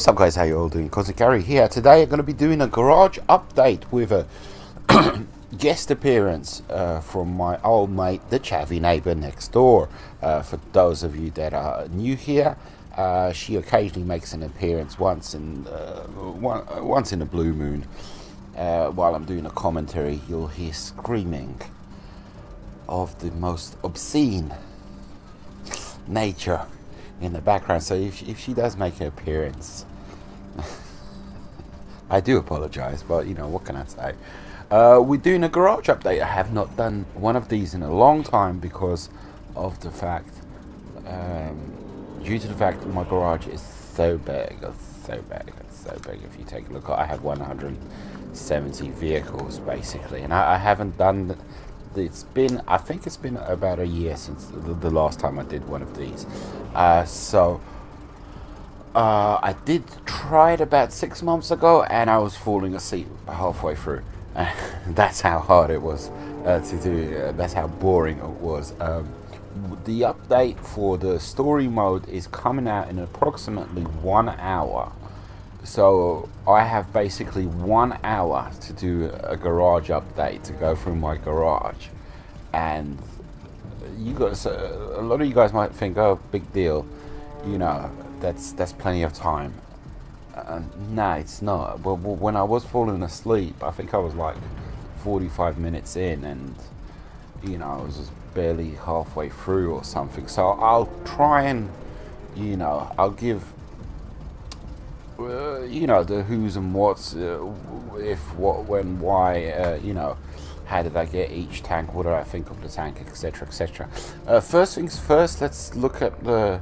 What's up guys, how you all doing? Cosmic Gary here. Today I'm going to be doing a garage update with a guest appearance from my old mate, the chavvy neighbour next door. For those of you that are new here, she occasionally makes an appearance once in a blue moon. While I'm doing a commentary, you'll hear screaming of the most obscene nature in the background. So if she does make an appearance, I do apologize, but you know, what can I say? We're doing a garage update. I have not done one of these in a long time because of the fact, due to the fact that my garage is so big. It's so big. If you take a look, I have 170 vehicles basically, and I haven't done. I think it's been about a year since the last time I did one of these. I did try it about 6 months ago, and I was falling asleep halfway through. That's how hard it was to do. That's how boring it was. The update for the story mode is coming out in approximately 1 hour. So I have basically 1 hour to do a garage update, to go through my garage. And you guys, a lot of you guys might think, oh, big deal, you know, that's plenty of time. Nah, it's not. But when I was falling asleep, I think I was like 45 minutes in, and you know, I was just barely halfway through or something. So I'll try and, you know, I'll give you know, the who's and what's, if, what, when, why, you know, how did I get each tank, what did I think of the tank, etc, etc. First things first, let's look at yeah,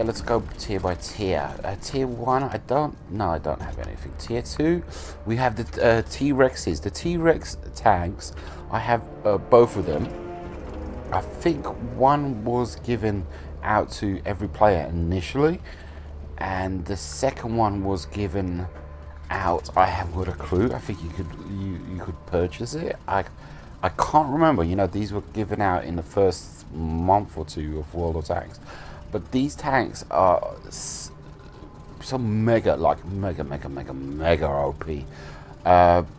let's go tier by tier. Tier 1, I don't have anything. Tier 2, we have the T-Rexes. The T-Rex tanks, I have both of them. I think one was given out to every player initially, and the second one was given out. I have got a clue. I think you could purchase it. I can't remember. You know, these were given out in the first month or two of World of Tanks. But these tanks are some mega OP.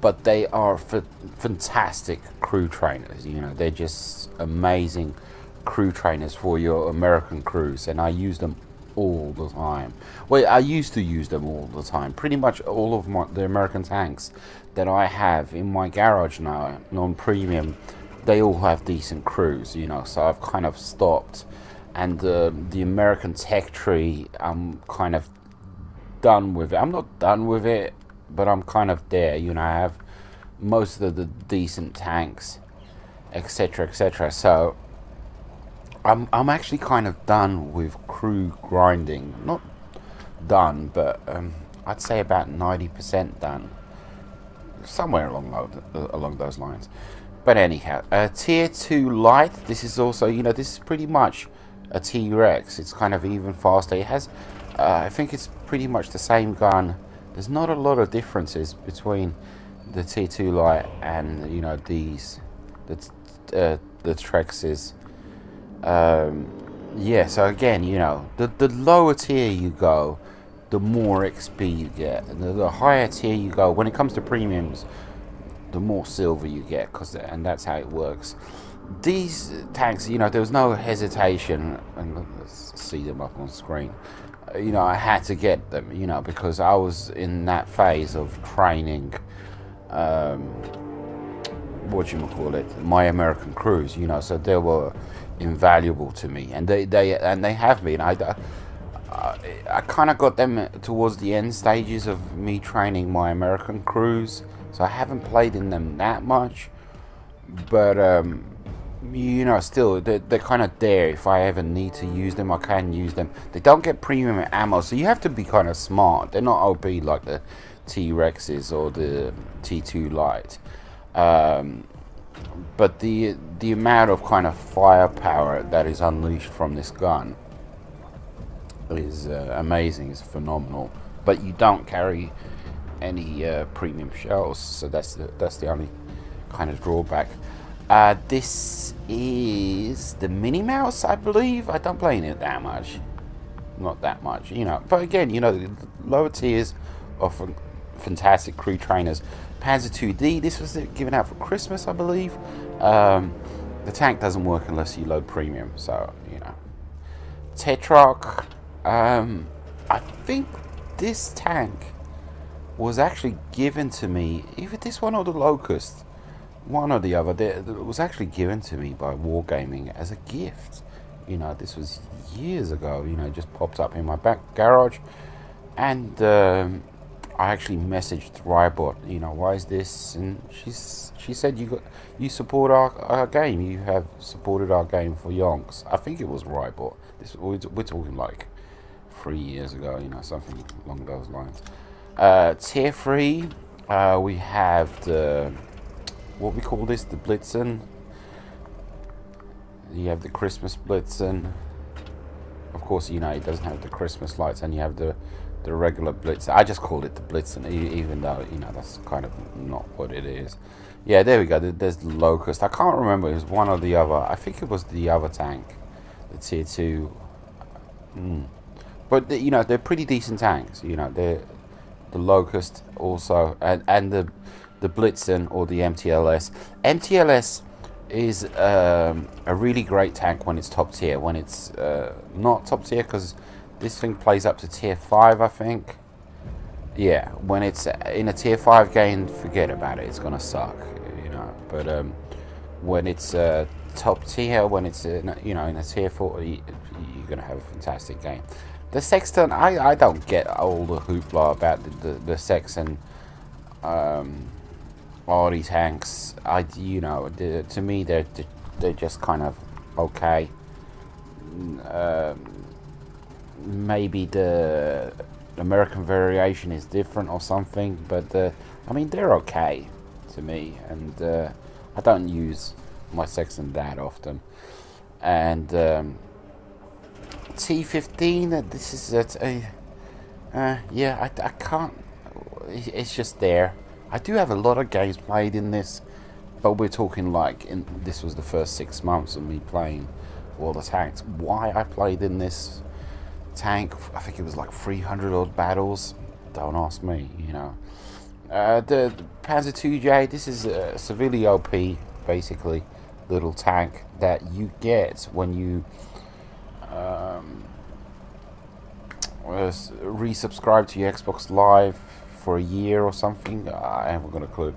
But they are fantastic crew trainers. You know, they're just amazing crew trainers for your American crews, and I use them all the time. Well, I used to use them all the time. Pretty much all of the American tanks that I have in my garage now, non-premium, they all have decent crews, you know, so I've kind of stopped. And the American tech tree, I'm kind of done with it. I'm not done with it, but I'm kind of there, you know. I have most of the decent tanks, etc, etc. So I'm actually kind of done with crew grinding. Not done, but I'd say about 90% done, somewhere along those lines. But anyhow, tier 2 light. This is also, you know, this is pretty much a T-Rex. It's kind of even faster. It has, I think it's pretty much the same gun. There's not a lot of differences between the tier 2 light and, you know, these, the Trexes. Yeah, so again, you know, the lower tier you go, the more XP you get, and the higher tier you go, when it comes to premiums, the more silver you get, and that's how it works. These tanks, you know, there was no hesitation, and let's see them up on screen. You know, I had to get them, you know, because I was in that phase of training, my American crews, you know, so they were invaluable to me, and they have been. I kind of got them towards the end stages of me training my American crews, so I haven't played in them that much, but you know, still they're kind of there. If I ever need to use them, I can use them. They don't get premium ammo, so you have to be kind of smart. They're not OP like the T-Rexes or the T2 light. But the amount of kind of firepower that is unleashed from this gun is amazing. It's phenomenal. But you don't carry any premium shells, so that's the only kind of drawback. This is the Minnie Mouse, I believe. I don't play in it that much. not that much, you know. But again, you know, the lower tiers of fantastic crew trainers. Panzer 2D, this was given out for Christmas, I believe. The tank doesn't work unless you load premium, so, you know. Tetrarch, I think this tank was actually given to me, either this one or the Locust, one or the other. It was actually given to me by Wargaming as a gift. You know, this was years ago. You know, just popped up in my back garage, and I actually messaged Rybot. You know, why is this? And she said you support our game. You have supported our game for yonks. I think it was Rybot. We're talking like 3 years ago. You know, something along those lines. Tier 3, we have the, what we call this, the Blitzen. You have the Christmas Blitzen. Of course, you know, it doesn't have the Christmas lights, and you have the regular Blitzen. I just called it the Blitzen, even though, you know, that's kind of not what it is. Yeah, there we go. There's the Locust. I can't remember. It was one or the other. I think it was the other tank, the Tier 2. But, you know, they're pretty decent tanks. You know, they're the Locust also, and the Blitzen or the MTLS. MTLS is a really great tank when it's top tier. When it's not top tier, because this thing plays up to tier 5, I think. Yeah, when it's in a tier 5 game, forget about it. It's gonna suck, you know. But when it's top tier, when it's you know, in a tier 4, you're gonna have a fantastic game. The Sexton, I don't get all the hoopla about the Sexton Arty tanks. You know, to me they're just kind of okay. Maybe the American variation is different or something, but I mean, they're okay to me, and I don't use my Sexton that often. And T15, this is yeah, I can't, it's just there. I do have a lot of games played in this, but we're talking like, this was the first 6 months of me playing all the tanks. Why I played in this tank, I think it was like 300 odd battles, don't ask me, you know. The Panzer 2J, this is a severely OP, basically, little tank that you get when you resubscribe to your Xbox Live for a year or something. I haven't got a clue.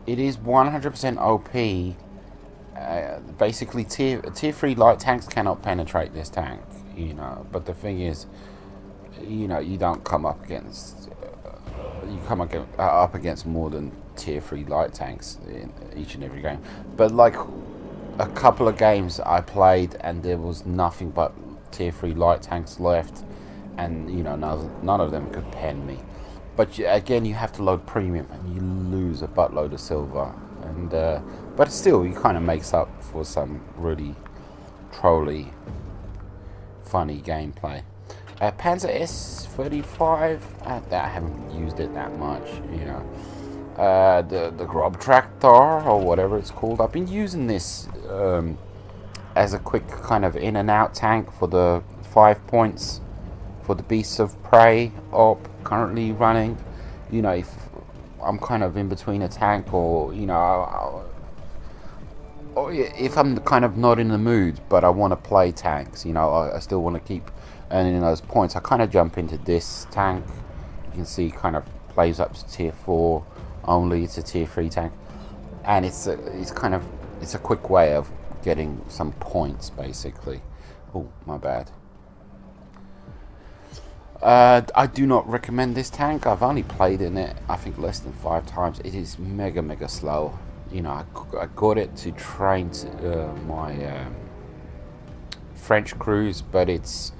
It is 100% OP. Basically, tier 3 light tanks cannot penetrate this tank, you know. But the thing is, you know, you don't come up against up against more than tier 3 light tanks in each and every game. But like a couple of games I played, and there was nothing but tier 3 light tanks left, and you know, none of them could pen me. But again, you have to load premium, and you lose a buttload of silver. And but still, it kind of makes up for some really trolly, funny gameplay. Panzer S35, I haven't used it that much, you know. The Grob Tractor, or whatever it's called, I've been using this as a quick kind of in and out tank for the 5 points for the Beasts of Prey op currently running. You know, if I'm kind of in between a tank, or you know, or if I'm kind of not in the mood but I want to play tanks, you know, I still want to keep earning those points, I kind of jump into this tank. You can see kind of plays up to tier 4 only. It's a tier 3 tank, and it's a quick way of getting some points, basically. Oh, my bad. I do not recommend this tank. I've only played in it, I think, less than 5 times. It is mega slow. You know, I got it to train my French crews, but it's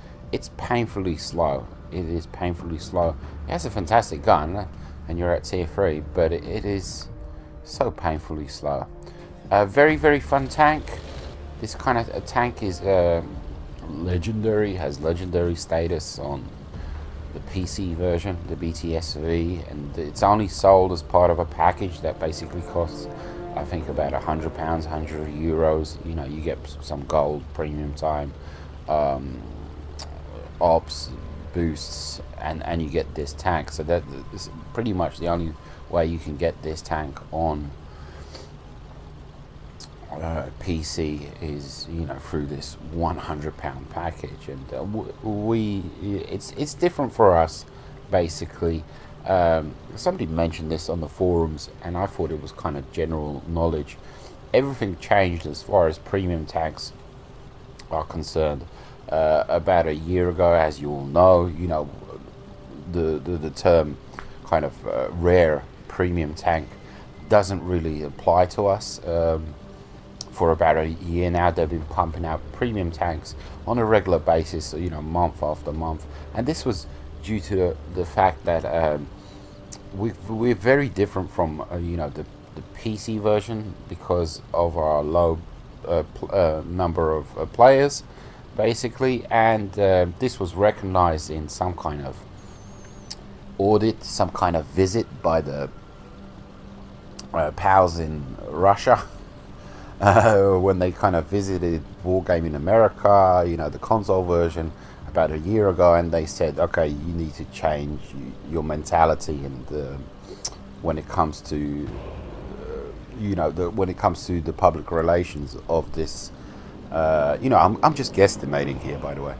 painfully slow. It is painfully slow. It has a fantastic gun, and you're at tier 3, but it is so painfully slow. Very fun tank. This kind of a tank is legendary, has legendary status on the PC version, the BTSV, and it's only sold as part of a package that basically costs, I think, about £100, €100. You know, you get some gold, premium time, ops, boosts, and you get this tank. So that is pretty much the only way you can get this tank on PC is, you know, through this £100 package. And it's different for us, basically. Somebody mentioned this on the forums, and I thought it was kind of general knowledge. Everything changed as far as premium tanks are concerned about a year ago. As you all know, you know, the term kind of rare premium tank doesn't really apply to us. For about a year now, they've been pumping out premium tanks on a regular basis, you know, month after month. And this was due to the fact that we're very different from you know, the PC version, because of our low number of players, basically. And this was recognized in some kind of audit, some kind of visit by the pals in Russia. When they kind of visited Wargaming America, you know, the console version, about a year ago, and they said, okay, you need to change your mentality, and when it comes to you know, when it comes to the public relations of this, you know, I'm just guesstimating here, by the way.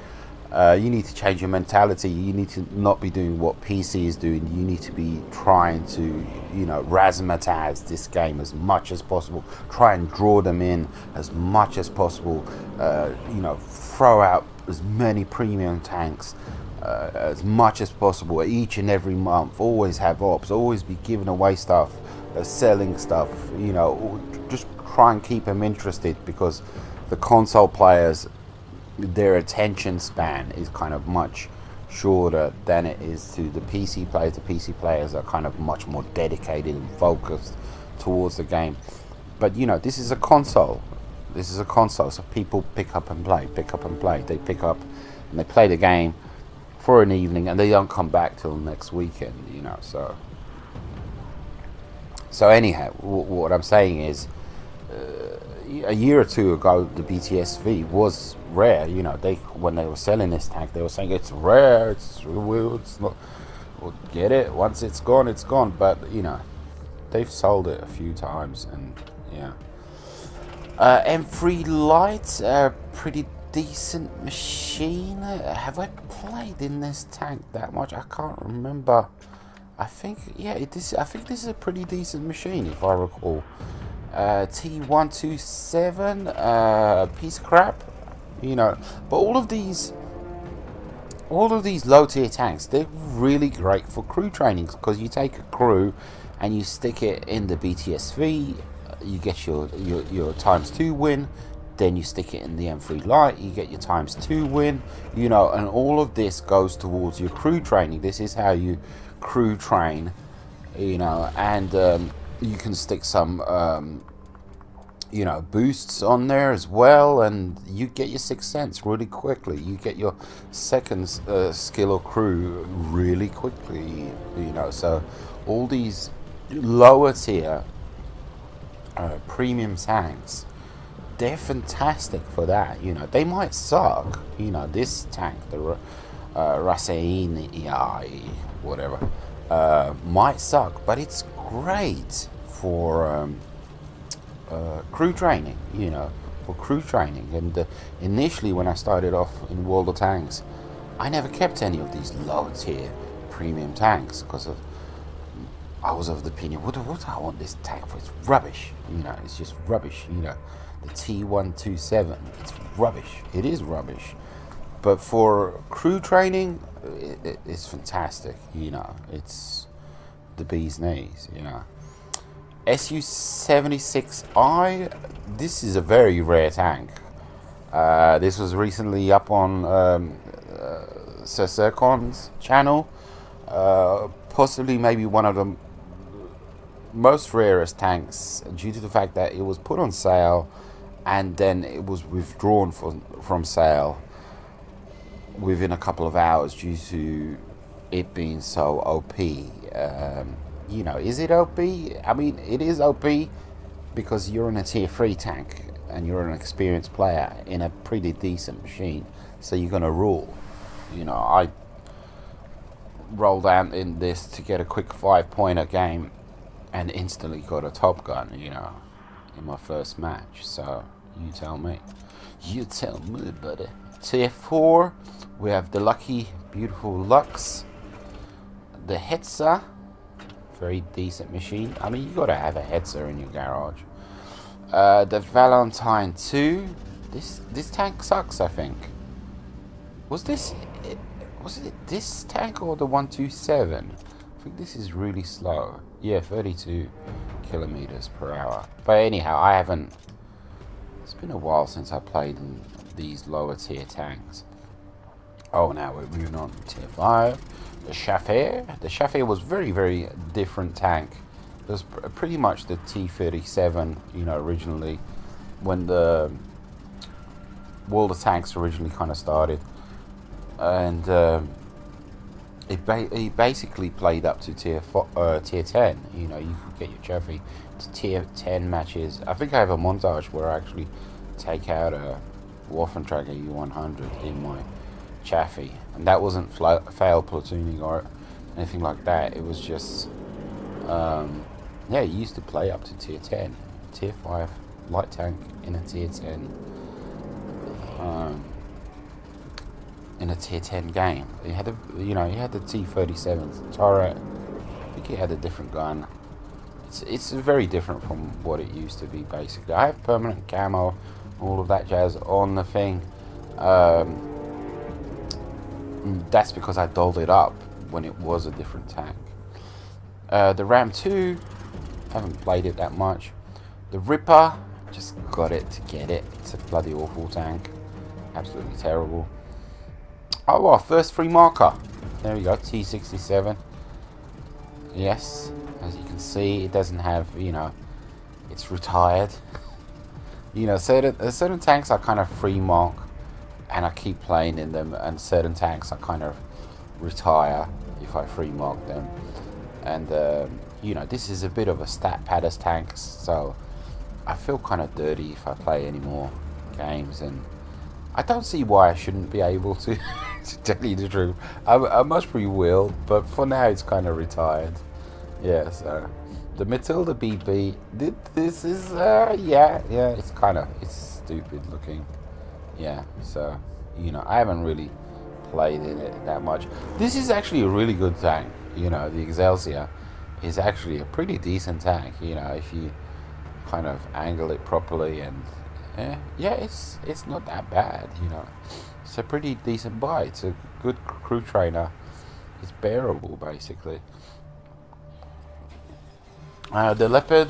You need to change your mentality. You need to not be doing what PC is doing. You need to be trying to, you know, razzmatazz this game as much as possible. Try and draw them in as much as possible. You know, throw out as many premium tanks as much as possible each and every month. Always have ops. Always be giving away stuff, selling stuff. You know, just try and keep them interested, because the console players, their attention span is kind of much shorter than it is to the PC players. The PC players are kind of much more dedicated and focused towards the game. But you know, this is a console. This is a console, so people pick up and play, pick up and play. They pick up and they play the game for an evening, and they don't come back till next weekend. You know, so anyhow, what I'm saying is, a year or two ago, the BTSV was rare. You know, when they were selling this tank, they were saying it's rare. It's not. We'll get it once it's gone. It's gone. But you know, they've sold it a few times, and yeah. M3 Light, pretty decent machine. Have I played in this tank that much? I can't remember. I think, yeah, I think this is a pretty decent machine, if I recall. T127, piece of crap, you know. But all of these low tier tanks, they're really great for crew trainings, because you take a crew and you stick it in the BTSV, you get your ×2 win. Then you stick it in the M3 Lite, you get your ×2 win, you know. And all of this goes towards your crew training. This is how you crew train, you know. And you can stick some you know, boosts on there as well, and you get your 6th sense really quickly. You get your second skill or crew really quickly, you know. So all these lower tier premium tanks, they're fantastic for that. You know, they might suck, you know. This tank, the Rasein whatever, might suck, but it's great for crew training, you know, for crew training. And initially, when I started off in World of Tanks, I never kept any of these low tier premium tanks, because I was of the opinion, what do I want this tank for? It's rubbish, you know. It's just rubbish, you know. The T127, it's rubbish. It is rubbish. But for crew training, it's fantastic, you know. It's the bee's knees, you know. SU-76I, this is a very rare tank. This was recently up on Sir Sercon's channel. Possibly maybe one of the most rarest tanks, due to the fact that it was put on sale and then it was withdrawn from sale within a couple of hours due to it being so OP. You know, is it OP? I mean, it is OP because you're in a tier 3 tank and you're an experienced player in a pretty decent machine, so you're gonna rule. You know, I rolled out in this to get a quick 5-pointer game and instantly got a Top Gun, you know, in my first match. So, you tell me. You tell me, buddy. Tier 4, we have the lucky, beautiful Lux. The Hetzer, very decent machine. I mean, you gotta have a Hetzer in your garage. The Valentine 2. This tank sucks, I think. Was it this tank or the 127? I think this is really slow. Yeah, 32 kilometers per hour. But anyhow, I haven't. It's been a while since I played in these lower tier tanks. Oh, now we're moving on to tier 5. The Schaffer. The Schaffer was very, very different tank. It was pretty much the T-37, you know, originally, when the World of Tanks originally kind of started. And it basically played up to tier 10. You know, you could get your Chaffee to tier 10 matches. I think I have a montage where I actually take out a Waffentrager U100 in my Chaffee, and that wasn't fail platooning or anything like that. It was just yeah, you used to play up to tier 10, tier 5 light tank in a tier 10 in a tier 10 game. You had you had the T-37 turret. I think it had a different gun. It's very different from what it used to be. Basically, I have permanent camo, all of that jazz on the thing. That's because I dolled it up when it was a different tank. The Ram 2, haven't played it that much. The Ripper, just got it to get it. It's a bloody awful tank, absolutely terrible. Oh well, first free marker. There we go, T-67. Yes, as you can see, it doesn't have, it's retired. Certain tanks I kind of free mark and I keep playing in them, and certain tanks I kind of retire if I free mark them. And this is a bit of a stat padders tank, so I feel kind of dirty if I play any more games, and I don't see why I shouldn't be able to, to tell you the truth. I must will, but for now it's kind of retired. Yeah, so the Matilda BB, this is, yeah, it's stupid looking. Yeah, so, I haven't really played in it that much. This is actually a really good tank. The Excelsior is actually a pretty decent tank, if you kind of angle it properly, and yeah, it's not that bad, It's a pretty decent buy. It's a good crew trainer. It's bearable, basically. The Leopard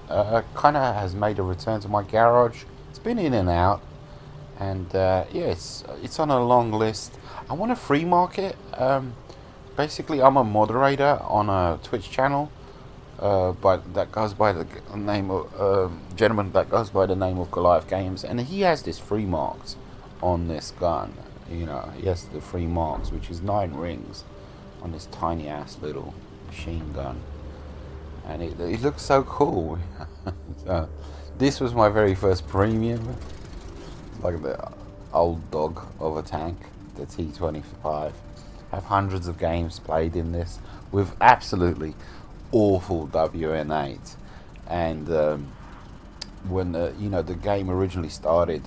kind of has made a return to my garage. It's been in and out, and yeah, it's on a long list. I want to free market. Basically, I'm a moderator on a Twitch channel, but that goes by the name of gentleman that goes by the name of Goliath Games, and he has this free marked on this gun. He has the free marks, which is 9 rings on this tiny ass little machine gun, and it looks so cool. So, this was my very first premium, like the old dog of a tank, the T-25. I have hundreds of games played in this with absolutely awful WN8, and when the game originally started,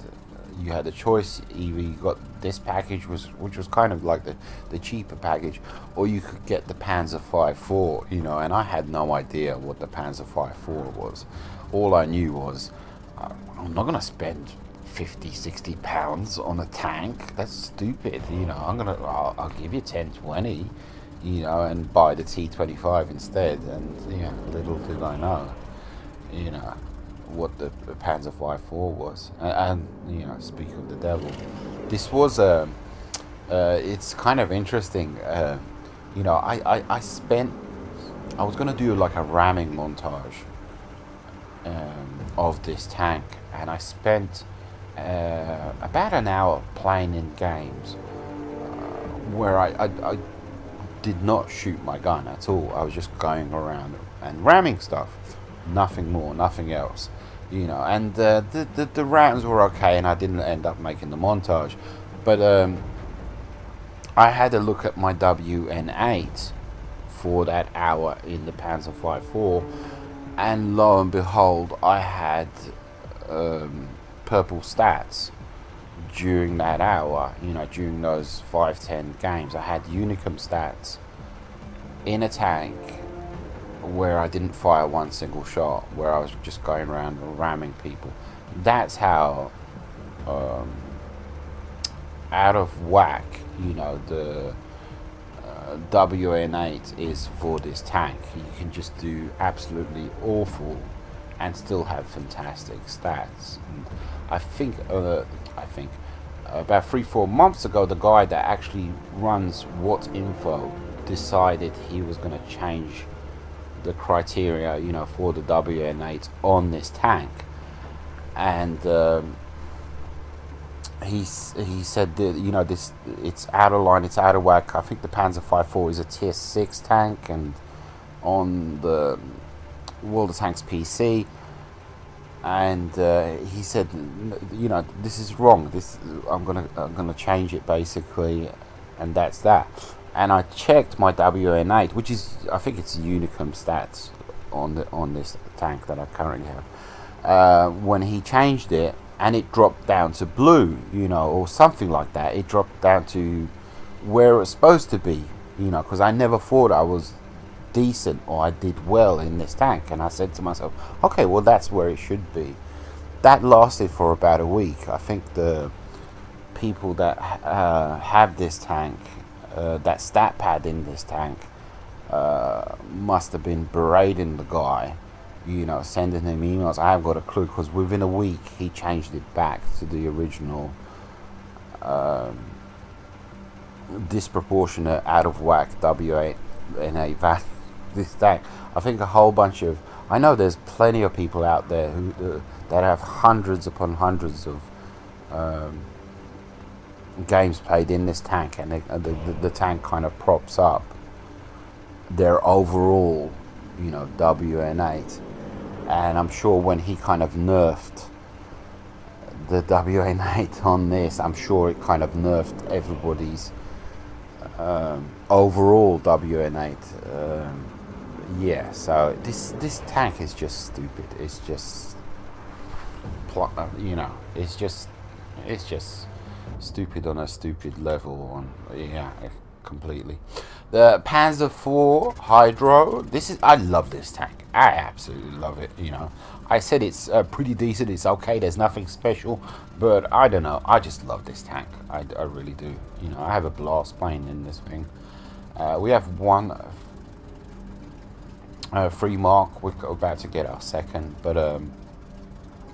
you had a choice. Either you got this package, which was kind of like the cheaper package, or you could get the Panzer V4, and I had no idea what the Panzer V4 was. All I knew was I'm not gonna spend 50-60 pounds on a tank. That's stupid. I'll give you 10-20, and buy the T-25 instead. And yeah, little did I know, what the Panzer V4 was. And speak of the devil, this was it's kind of interesting. I was gonna do like a ramming montage of this tank, and I spent about an hour playing in games where I did not shoot my gun at all. I was just going around and ramming stuff, nothing more, nothing else, and the rams were okay, and I didn't end up making the montage, but I had a look at my WN8 for that hour in the Panzer V4, and lo and behold, I had purple stats during that hour. You know, during those 5-10 games, I had Unicum stats in a tank where I didn't fire one single shot, where I was just going around ramming people. That's how out of whack, you know, the WN8 is for this tank. You can just do absolutely awful and still have fantastic stats. And I think about 3-4 months ago, the guy that actually runs What Info decided he was going to change the criteria, you know, for the WN8 on this tank, and he said that, you know, this, it's out of line, it's out of whack. I think the Panzer V4 is a tier 6 tank, and on the World of Tanks PC, and he said, you know, this is wrong. This, I'm gonna change it basically, and that's that. And I checked my WN8, which is, I think it's Unicum stats on this tank that I currently have. When he changed it, and it dropped down to blue, you know, or something like that. It dropped down to where it's supposed to be, you know, because I never thought I was decent or I did well in this tank. And I said to myself, okay, well, that's where it should be. That lasted for about a week. I think the people that have this tank, that stat pad in this tank, must have been berating the guy, you know, sending him emails. I haven't got a clue, because within a week he changed it back to the original disproportionate, out of whack WN8 value. This tank, I think a whole bunch of, I know there's plenty of people out there who that have hundreds upon hundreds of games played in this tank, and the tank kind of props up their overall, you know, WN8. And I'm sure when he kind of nerfed the WN8 on this, I'm sure it kind of nerfed everybody's overall WN8. Yeah, so this tank is just stupid. It's just, you know, it's just stupid on a stupid level. On, yeah, completely. The Panzer IV Hydro. I love this tank. I absolutely love it. You know, I said it's pretty decent. It's okay. There's nothing special, but I don't know. I just love this tank. I really do. You know, I have a blast playing in this thing. We have one free mark. We're about to get our second, but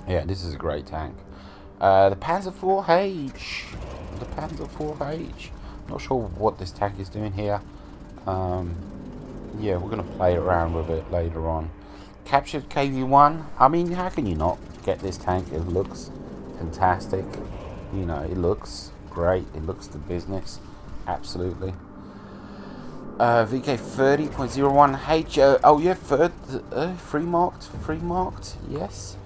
yeah, this is a great tank. The Panzer IV-H. The Panzer IV-H. Not sure what this tank is doing here. Yeah, we're going to play around with it later on. Captured KV-1. I mean, how can you not get this tank? It looks fantastic. You know, it looks great. It looks the business. Absolutely. VK 30.01H. Oh yeah, third, free marked. Yes.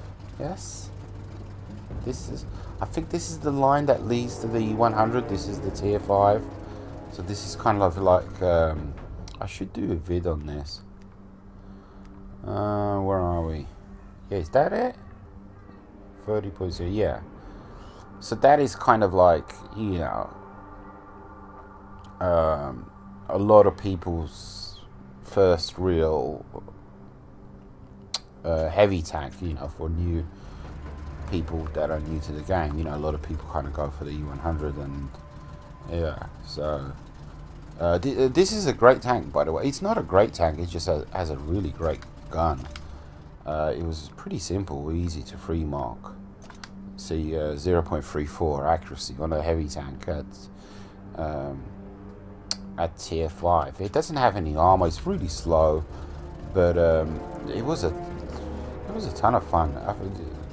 This is, I think this is the line that leads to the 100. This is the tier 5. So this is kind of like, I should do a vid on this. Where are we? Yeah, is that it? 30.0, yeah. So that is kind of like, you know, a lot of people's first real heavy tank, you know, for new people that are new to the game. You know, a lot of people kind of go for the E100, and yeah, so this is a great tank, by the way. It's not a great tank, it just has a really great gun. It was pretty simple, easy to free mark. See, 0.34 accuracy on a heavy tank at tier 5. It doesn't have any armor. It's really slow, but it was a ton of fun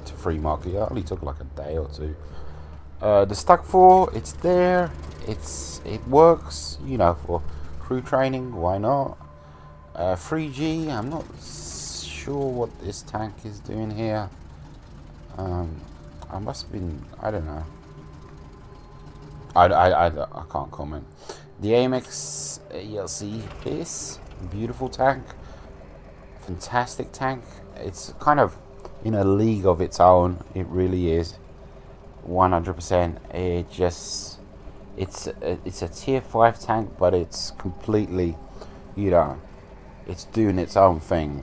to free mark. It only took like a day or two. The Stuck 4, it's there. It works, you know, for crew training. Why not? 3G. I'm not sure what this tank is doing here. I must have been, I don't know. I can't comment. The AMX ELC is beautiful tank, fantastic tank. It's kind of in a league of its own. It really is, 100%. It's a tier 5 tank, but it's completely, you know, it's doing its own thing.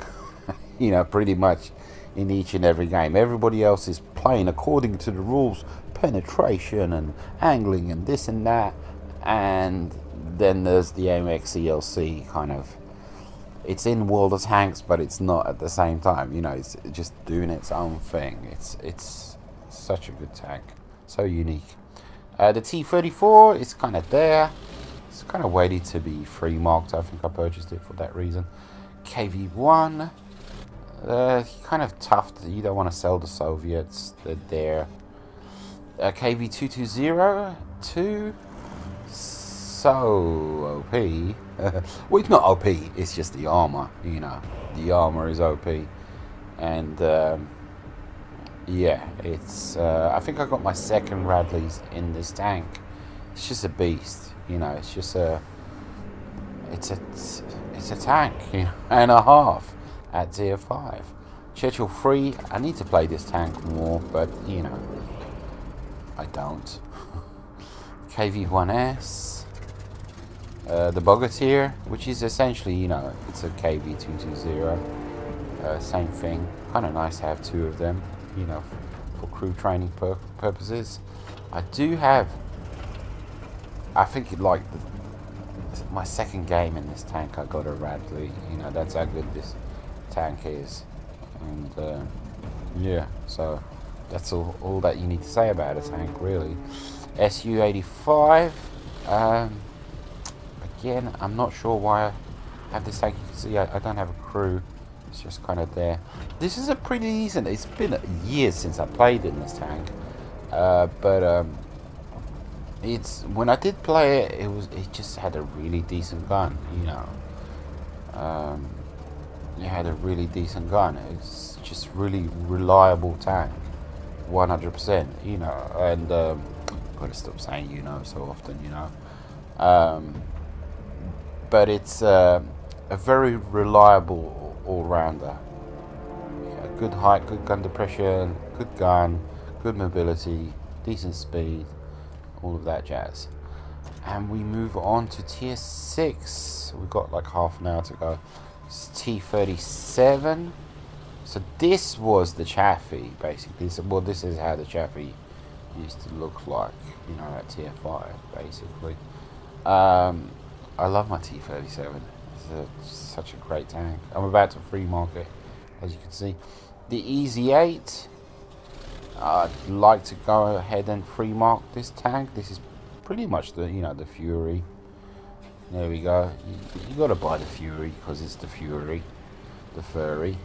You know, pretty much in each and every game. Everybody else is playing according to the rules, penetration and angling and this and that, and then there's the AMX ELC kind of. It's in World of Tanks, but it's not at the same time. You know, it's just doing its own thing. It's such a good tank, so unique. The T-34 is kind of there. It's kind of waiting to be free marked. I think I purchased it for that reason. KV-1, kind of tough. You don't want to sell the Soviets. They're there. KV-220, 2. So OP. Well, it's not OP, it's just the armor, you know. The armor is OP. And yeah, it's I think I got my second Radleys in this tank. It's just a beast, you know. It's just it's a tank, you know, and a half at tier 5. Churchill 3, I need to play this tank more, but you know, I don't. KV-1S, the Bogatyr, which is essentially, you know, it's a KV-220, same thing. Kind of nice to have 2 of them, you know, for crew training purposes. I do have, I think like my second game in this tank, I got a Radley. You know, that's how good this tank is. And yeah, so that's all that you need to say about a tank, really. Su-85. Again, I'm not sure why I have this tank. You can see I don't have a crew. It's just kind of there. This is a pretty decent. It's been years since I played in this tank, but it's when I did play it, it just had a really decent gun. You know, it had a really decent gun. It's just really reliable tank, 100%. You know, and gotta stop saying you know so often. You know, but it's a very reliable all-rounder. Yeah, good height, good gun depression, good gun, good mobility, decent speed, all of that jazz. And we move on to tier 6. We've got like half an hour to go. It's T-37. So this was the Chaffee, basically. So, well, this is how the Chaffee used to look like, you know, at tier 5, basically. I love my T-37. It's such a great tank. I'm about to free market, as you can see. The EZ-8. I'd like to go ahead and free mark this tank. This is pretty much the, you know, the Fury. There we go. You got to buy the Fury because it's the Fury, the furry.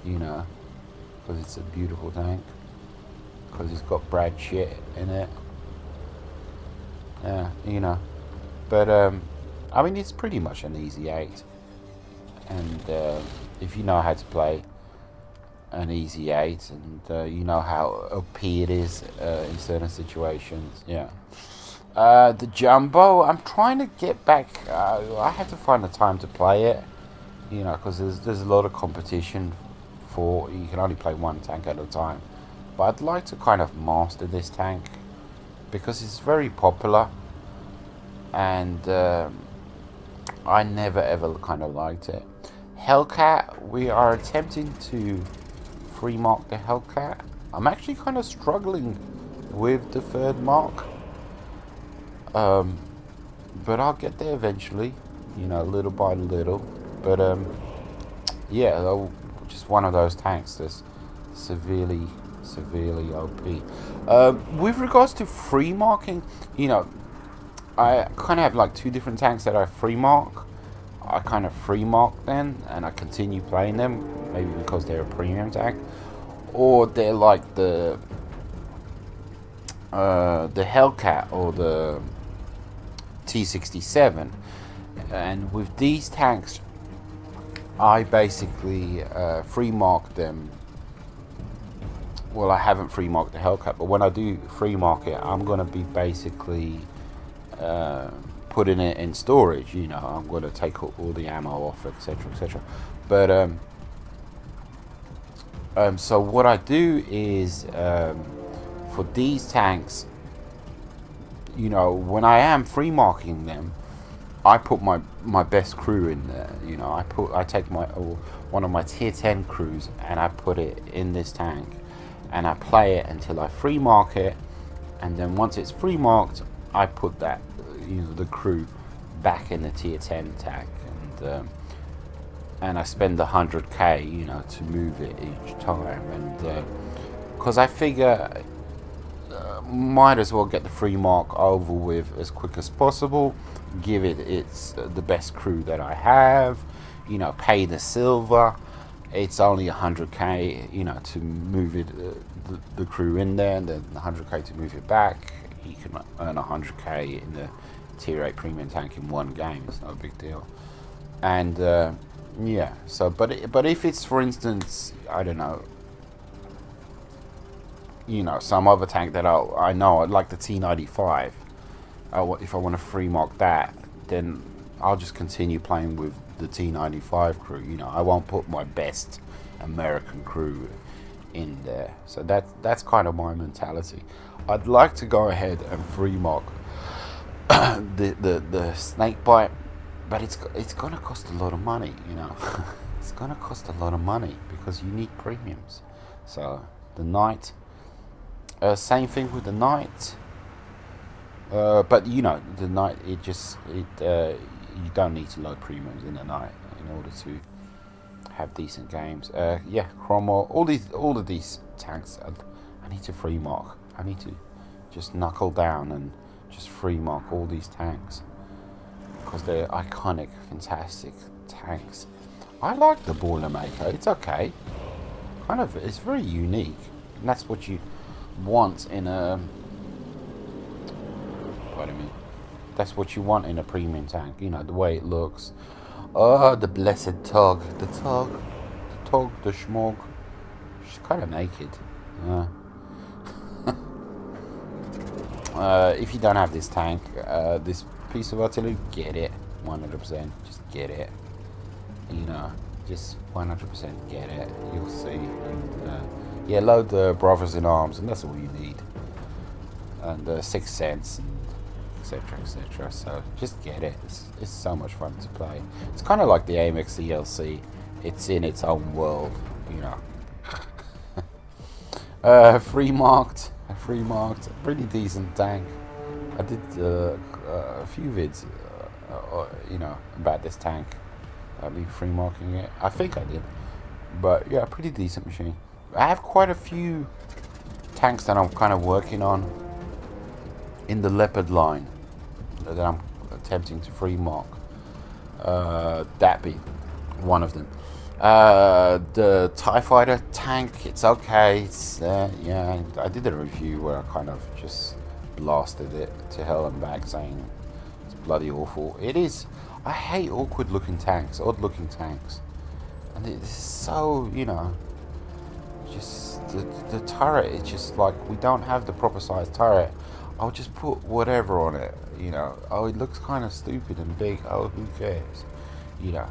You know, because it's a beautiful tank. Because it's got Brad shit in it. Yeah, you know. But I mean, it's pretty much an EZ-8, and if you know how to play an EZ-8, and you know how OP it is in certain situations, yeah. The Jumbo, I'm trying to get back. I have to find the time to play it, you know, because there's a lot of competition for. You can only play one tank at a time, but I'd like to kind of master this tank because it's very popular. And I never ever kind of liked it. Hellcat, we are attempting to free mark the Hellcat. I'm actually kind of struggling with the 3rd mark, but I'll get there eventually, you know, little by little. But yeah, just one of those tanks that's severely OP. With regards to free marking, you know, I kind of have like 2 different tanks that I free mark. I kind of free mark them and I continue playing them, maybe because they're a premium tank, or they're like the Hellcat or the T-67. And with these tanks, I basically free mark them. Well, I haven't free marked the Hellcat, but when I do free mark it, I'm gonna be basically putting it in storage. You know, I'm going to take all the ammo off, etc., etc. But so what I do is, for these tanks, you know, when I am free marking them, I put my best crew in there. You know, I take one of my tier 10 crews and I put it in this tank, and I play it until I free mark it, and then once it's free marked, I put that, you know, the crew back in the tier 10 tank, and I spend 100k, you know, to move it each time, and because I figure might as well get the free mark over with as quick as possible, give it its the best crew that I have, you know, pay the silver. It's only 100k, you know, to move it, the crew in there, and then 100k to move it back. You can earn 100k in the tier 8 premium tank in one game. It's not a big deal. And yeah, so but if it's, for instance, I don't know, you know, some other tank that I know, like the T95, if I want to free mark that, then I'll just continue playing with the T95 crew. You know, I won't put my best American crew in there. So that's kind of my mentality. I'd like to go ahead and free mark the snake bite, but it's gonna cost a lot of money. You know, it's gonna cost a lot of money because you need premiums. So the knight. Same thing with the knight, but you know, the knight, you don't need to load premiums in the knight in order to have decent games. Yeah, Cromwell, all of these tanks, I need to free mark. I need to just knuckle down and just free mark all these tanks because they're iconic, fantastic tanks. I like the Boilermaker. It's okay. Kind of, it's very unique, and that's what you want in a, what I mean, that's what you want in a premium tank, you know, the way it looks. Oh, the blessed Tog, the Schmog. She's kind of naked. If you don't have this tank, this piece of artillery, get it, 100%, just get it, you know, just 100% get it, you'll see. And, yeah, load the Brothers in Arms, and that's all you need. And 6 cents, etc., etc. So just get it. It's so much fun to play. It's kind of like the AMX DLC. It's in its own world, you know. Free marked, pretty decent tank. I did a few vids, you know, about this tank. I mean, free marking it. I think I did, but yeah, pretty decent machine. I have quite a few tanks that I'm kind of working on in the Leopard line that I'm attempting to free mark. That be one of them. The TIE Fighter tank, it's okay. It's yeah, I did a review where I kind of just blasted it to hell and back, saying it's bloody awful. It is. I hate awkward looking tanks, odd looking tanks, and it's so, you know, just the turret. It's just like, we don't have the proper size turret. I'll just put whatever on it, you know. Oh, it looks kind of stupid and big. Oh, who cares, you know.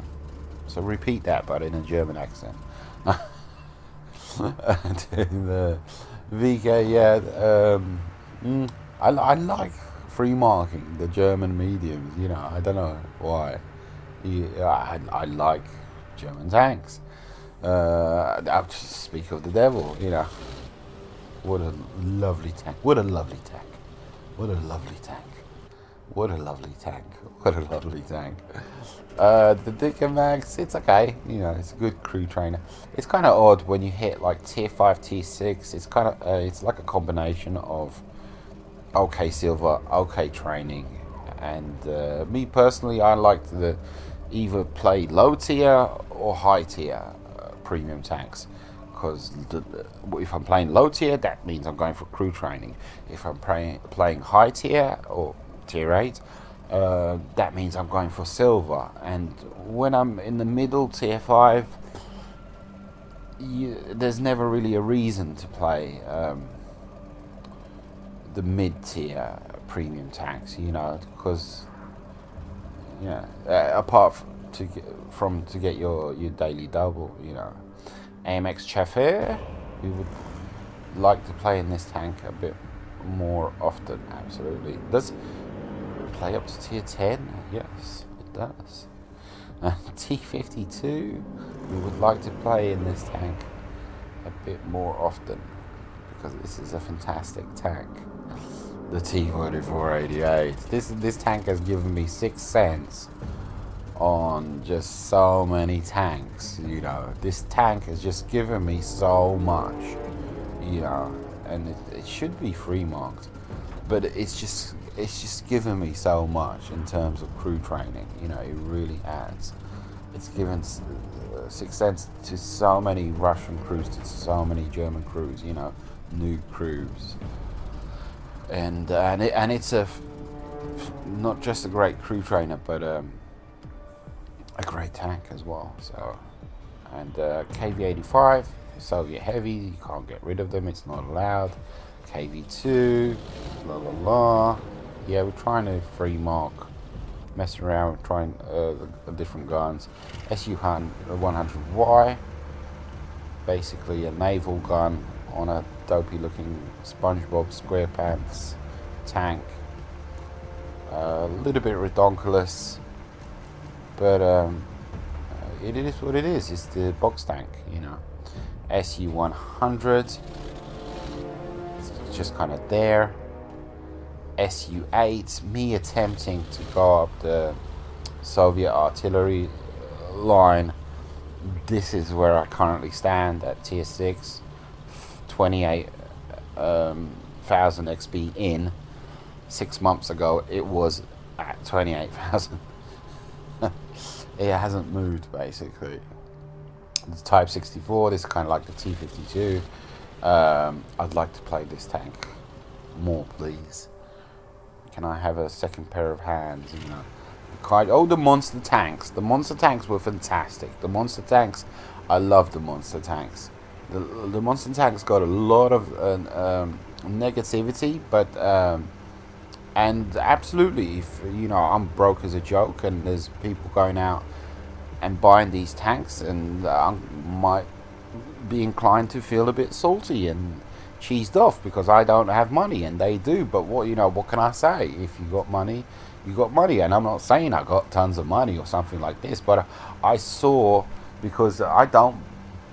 So repeat that, but in a German accent. And in the VK, yeah, I like free marking the German mediums, you know. I don't know why. Yeah, I like German tanks. I'll just speak of the devil, you know. What a lovely tank. What a lovely tank. What a lovely tank. What a lovely tank. What a lovely tank. The Dicker Max, it's okay. You know, it's a good crew trainer. It's kind of odd when you hit like tier 5, tier 6. It's kind of, it's like a combination of okay silver, okay training. And me personally, I like to either play low tier or high tier premium tanks. Because if I'm playing low tier, that means I'm going for crew training. If I'm playing high tier or tier 8, that means I'm going for silver. And when I'm in the middle, tier 5, there's never really a reason to play the mid tier premium tanks, you know, because Yeah, apart to get your daily double, you know. AMX Chafer, we would like to play in this tank a bit more often. Absolutely. Does it play up to tier 10? Yes, it does. T52, we would like to play in this tank a bit more often because this is a fantastic tank. The T4488. This tank has given me 6 cents on just so many tanks, you know. This tank has just given me so much, you know, and it should be free marked, but it's just given me so much in terms of crew training, you know. It really has. It's given 6 cents to so many Russian crews, to so many German crews, you know, new crews, and it's not just a great crew trainer, but a great tank as well. So, and KV85, Soviet heavy, you can't get rid of them, it's not allowed. KV2, la la la. Yeah, we're trying to free mark, mess around, trying the different guns. SU-100Y, basically a naval gun on a dopey looking SpongeBob SquarePants tank. A little bit redonkulous, but it is what it is. It's the box tank, you know. SU-100, it's just kind of there. SU-8, me attempting to go up the Soviet artillery line. This is where I currently stand at tier 6, 28,000 XP in. 6 months ago it was at 28,000. It hasn't moved basically. The Type 64, this is kind of like the T52. I'd like to play this tank more, please. Can I have a second pair of hands, you know? The monster tanks. The monster tanks were fantastic. The monster tanks, I love the monster tanks. The monster tanks got a lot of negativity, but and absolutely, if you know, I'm broke as a joke, and there's people going out and buying these tanks, and I might be inclined to feel a bit salty and cheesed off because I don't have money and they do. But what can I say? If you got money, you got money. And I'm not saying I got tons of money or something like this, but I saw, because I don't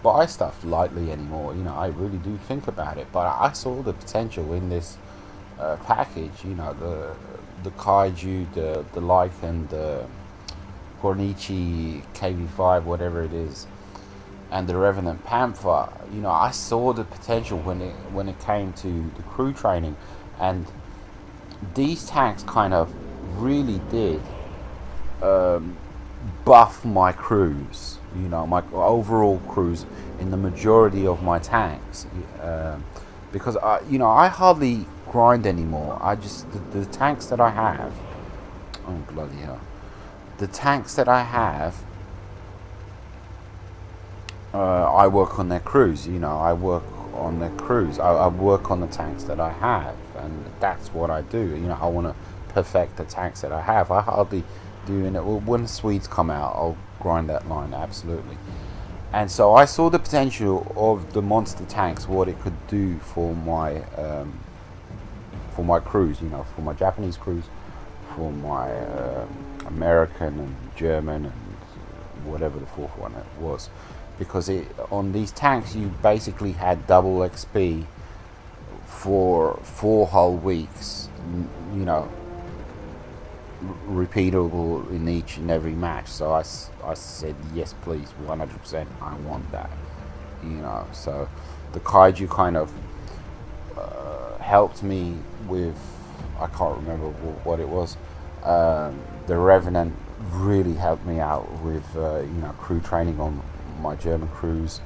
buy stuff lightly anymore, you know, I really do think about it, but I saw the potential in this package, you know, the Kaiju, the Lycan, the Gornichi KV5, whatever it is, and the Revenant Panther. You know, I saw the potential when it came to the crew training, and these tanks kind of really did buff my crews, you know, my overall crews in the majority of my tanks, because you know, I hardly grind anymore. I just the tanks that I have, oh bloody hell, the tanks that I have, I work on their crews, you know. I work on their crews. I work on the tanks that I have, and that's what I do. You know, I want to perfect the tanks that I have. I hardly do it. When Swedes come out, I'll grind that line, absolutely. And so I saw the potential of the monster tanks, what it could do for my crews, you know, for my Japanese crews, for my American and German and whatever the fourth one it was. Because on these tanks you basically had double XP for 4 whole weeks, you know, repeatable in each and every match. So I said yes please, 100%, I want that, you know. So the Kaiju kind of helped me with, I can't remember what it was. The Revenant really helped me out with you know, crew training on my German crews.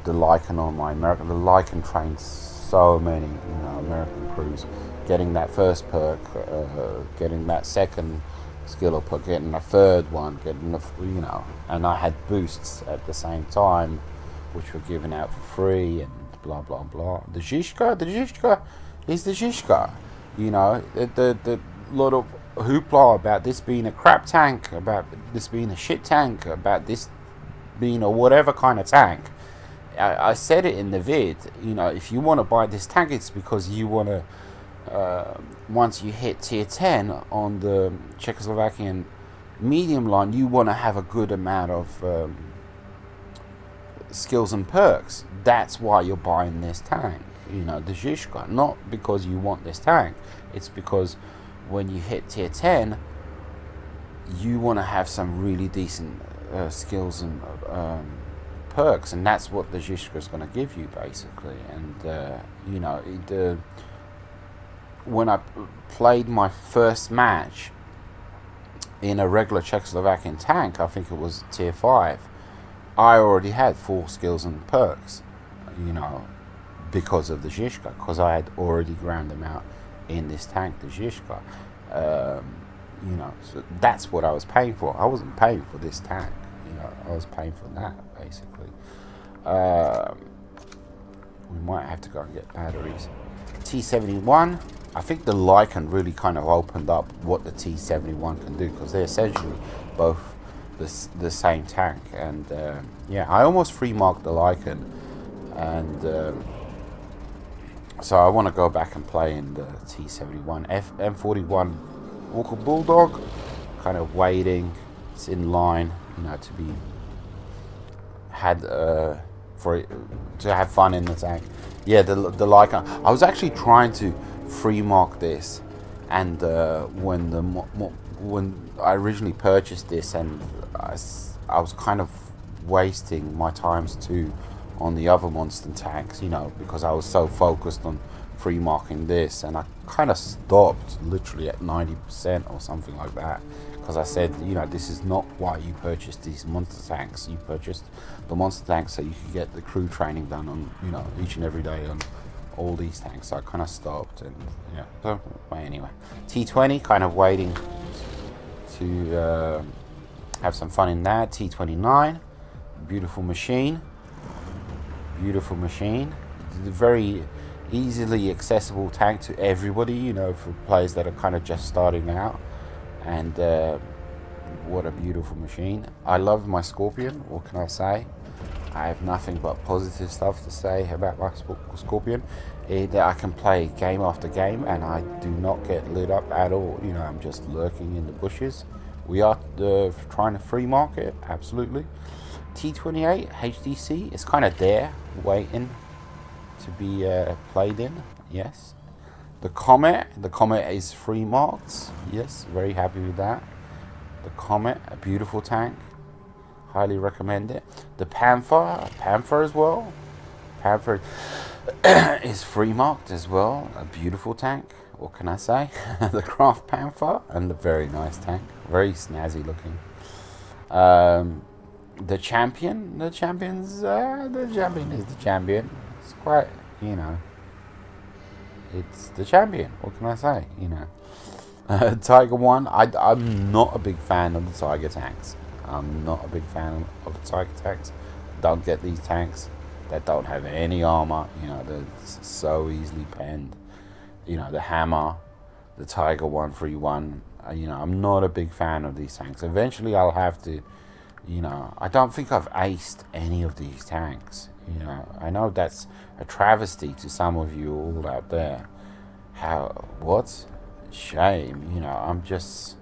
The Lycan on my American. The Lycan trained so many, you know, American crews. Getting that first perk, getting that second skill up, getting a third one, getting the, you know, and I had boosts at the same time, which were given out for free and blah blah blah. The Zhishka is the Zhishka, you know. The lot of hoopla about this being a crap tank, about this being a shit tank, about this being a whatever kind of tank. I said it in the vid, you know, if you want to buy this tank, it's because you want to, once you hit tier 10 on the Czechoslovakian medium line, you want to have a good amount of skills and perks. That's why you're buying this tank, you know, the Zizka. Not because you want this tank, it's because when you hit tier 10, you want to have some really decent skills and perks, and that's what the Zizka is going to give you, basically. And you know, when I played my first match in a regular Czechoslovakian tank, I think it was tier 5, I already had 4 skills and perks, you know, because of the Zizka, because I had already ground them out in this tank, the Zizka. You know, so that's what I was paying for. I wasn't paying for this tank, you know, I was paying for that, basically. We might have to go and get batteries. T71, I think the Lycan really kind of opened up what the T71 can do, because they're essentially both the same tank. And yeah, I almost free marked the Lycan, and so I want to go back and play in the T71. M41 Walker Bulldog, kind of waiting, it's in line, you know, to be had for it, to have fun in the tank. Yeah, the Lycan. I was actually trying to free mark this, and when I originally purchased this, and I was kind of wasting my times too on the other monster tanks, you know, because I was so focused on free marking this, and I kind of stopped literally at 90% or something like that, because I said, you know, this is not why you purchased these monster tanks. You purchased the monster tanks so you could get the crew training done on, you know, each and every day on all these tanks. So I kind of stopped, and yeah, so well, anyway, T20, kind of waiting to have some fun in that. T29, beautiful machine, beautiful machine. It's a very easily accessible tank to everybody, you know, for players that are kind of just starting out. And what a beautiful machine. I love my Scorpion. What can I say? I have nothing but positive stuff to say about my Scorpion. I can play game after game, and I do not get lit up at all. You know, I'm just lurking in the bushes. We are trying to free market, absolutely. T28 HDC is kind of there, waiting to be played in. Yes. The Comet is free marked. Yes, very happy with that. The Comet, a beautiful tank. Highly recommend it. The Panther as well. Panther is free marked as well. A beautiful tank. What can I say? The Craft Panther, and a very nice tank. Very snazzy looking. The Champion. The Champion is the Champion. It's quite, you know, it's the Champion. What can I say? You know, Tiger 1. I'm not a big fan of the Tiger tanks. I'm not a big fan of the Tiger tanks. Don't get these tanks that don't have any armor. You know, they're so easily penned. You know, the Hammer, the Tiger 131. You know, I'm not a big fan of these tanks. Eventually, I'll have to. You know, I don't think I've aced any of these tanks. You know, I know that's a travesty to some of you all out there. What? Shame. You know, I'm just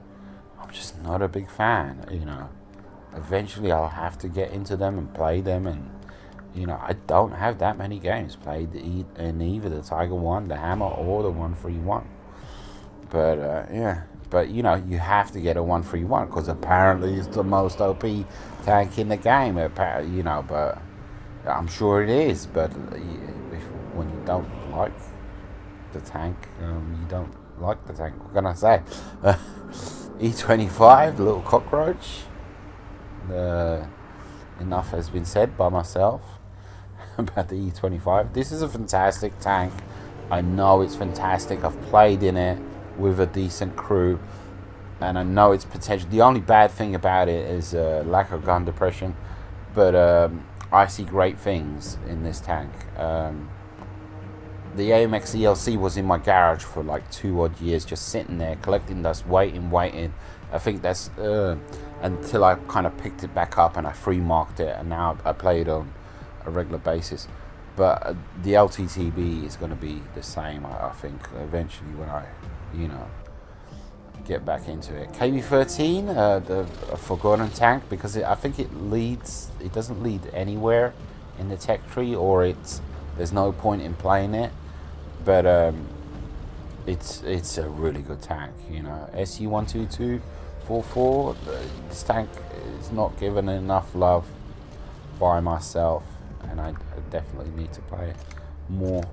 not a big fan. You know, eventually I'll have to get into them and play them, and you know, I don't have that many games played in either the Tiger 1, the Hammer, or the 131. But yeah. But, you know, you have to get a 131 because apparently it's the most OP tank in the game. You know, but I'm sure it is. But when you don't like the tank, you don't like the tank. What can I say? E25, the little cockroach. Enough has been said by myself about the E25. This is a fantastic tank. I know it's fantastic. I've played in it with a decent crew, and I know its potential. The only bad thing about it is lack of gun depression, but I see great things in this tank. The AMX ELC was in my garage for like 2 odd years, just sitting there collecting dust, waiting. I think that's until I kind of picked it back up and I free marked it, and now I play it on a regular basis. But the LTTB is going to be the same, I think, eventually when I, you know, get back into it. KB13, the forgotten tank, because I think it doesn't lead anywhere in the tech tree, or there's no point in playing it. But it's a really good tank, you know. SU12244, this tank is not given enough love by myself, and I definitely need to play it more.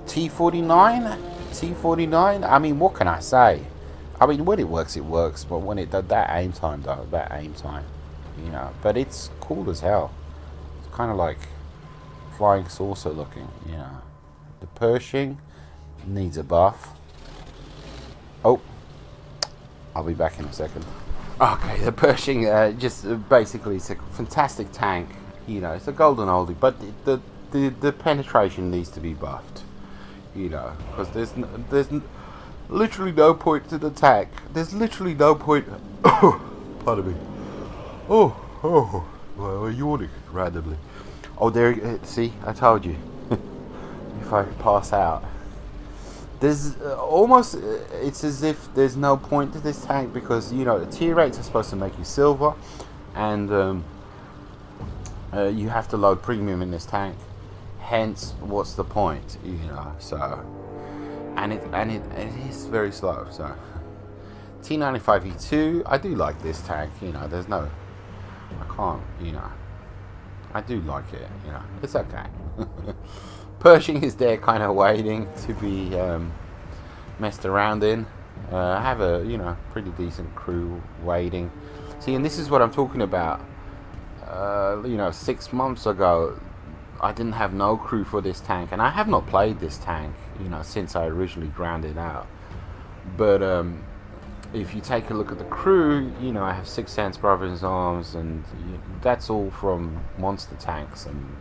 T49, I mean, what can I say? I mean, when it works, but when it does that aim time, you know, but it's cool as hell. It's kind of like flying saucer looking, you know. The Pershing needs a buff. Oh, I'll be back in a second. Okay, the Pershing, basically, it's a fantastic tank. You know, it's a golden oldie, but the penetration needs to be buffed. You know, because there's literally no point to the tank. There's literally no point. Pardon me. Oh, well, yawning randomly. Oh, there. See, I told you. If I pass out, there's almost. It's as if there's no point to this tank, because you know the tier rates are supposed to make you silver, and you have to load premium in this tank. Hence, what's the point, you know? So, and it is very slow. So, T95E2, I do like this tank. You know, I can't. You know, I do like it. You know, it's okay. Pershing is there, kind of waiting to be messed around in. I have a pretty decent crew waiting. See, and this is what I'm talking about. 6 months ago, I didn't have no crew for this tank, and I have not played this tank, you know, since I originally ground it out. But if you take a look at the crew, you know, I have 6 Sense Brothers Arms, and that's all from monster tanks, and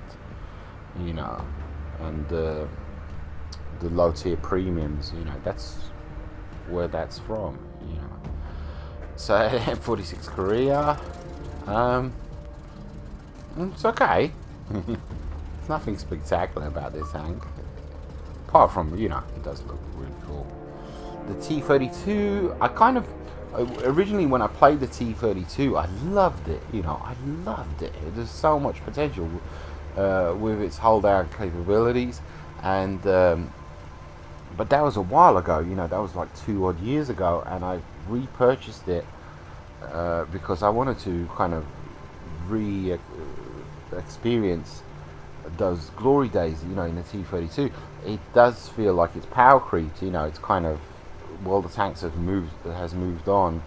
you know, and the low tier premiums, you know, that's where that's from, you know. So M46 Korea, it's okay. There's nothing spectacular about this tank, apart from, you know, it does look really cool. The T32, I kind of originally, when I played the T32, I loved it. You know, I loved it. There's so much potential with its hold down capabilities, and but that was a while ago. You know, that was like 2 odd years ago, and I repurchased it because I wanted to kind of experience those glory days, you know, in the T32. It does feel like it's power creeped, you know. It's kind of, well, the tanks has moved on,